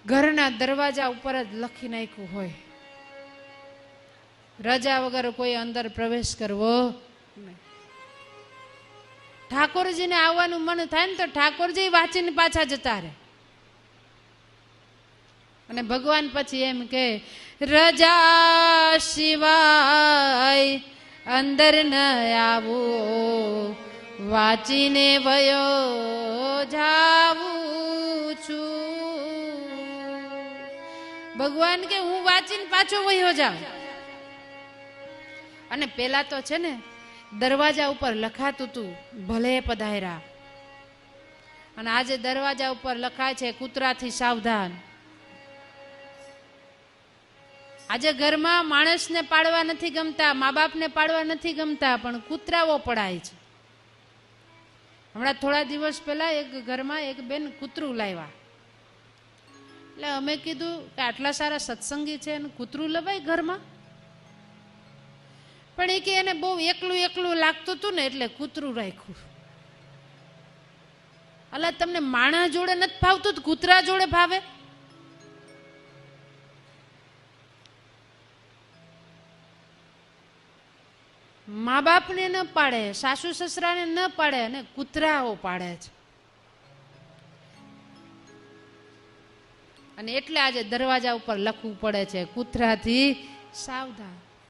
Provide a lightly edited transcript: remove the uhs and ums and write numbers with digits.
ઘરના દરવાજા ઉપર જ લખી નાખ્યું હોય, રજા વગર કોઈ અંદર પ્રવેશ કરવો નહીં. ઠાકોરજીને આવવાનું મન થાય ને તો ઠાકોરજી વાંચીને પાછા જતા રહે. અને ભગવાન પછી એમ કે રજા સિવાય અંદર ન આવું, વાંચીને વયો જાવું છું. ભગવાન કે હું વાંચીને પાછો વયો જાઉં. અને પેલા તો છે ને દરવાજા ઉપર લખાતું હતું ભલે પધાર્યા, અને આજે દરવાજા ઉપર લખાય છે કૂતરાથી સાવધાન. આજે ઘરમાં માણસને પાડવા નથી ગમતા, મા બાપને પાડવા નથી ગમતા, પણ કૂતરાઓ પડાય છે. હમણાં થોડા દિવસ પહેલા એક ઘરમાં એક બેન કૂતરું લાવ્યા. એટલે અમે કીધું કે આટલા સારા સત્સંગી છે અને કૂતરું લવાય ઘરમાં? પણ એ કે એને બહુ એકલું એકલું લાગતું હતું ને એટલે કૂતરું રાખ્યું. અલા, તમને માણસ જોડે નથી ભાવતું, કૂતરા જોડે ભાવે? મા બાપને ન પાડે, સાસુ સસરાને ન પાડે, અને કૂતરાઓ પાડે છે. અને એટલે આજે દરવાજા ઉપર લખવું પડે છે કૂતરાથી સાવધાન.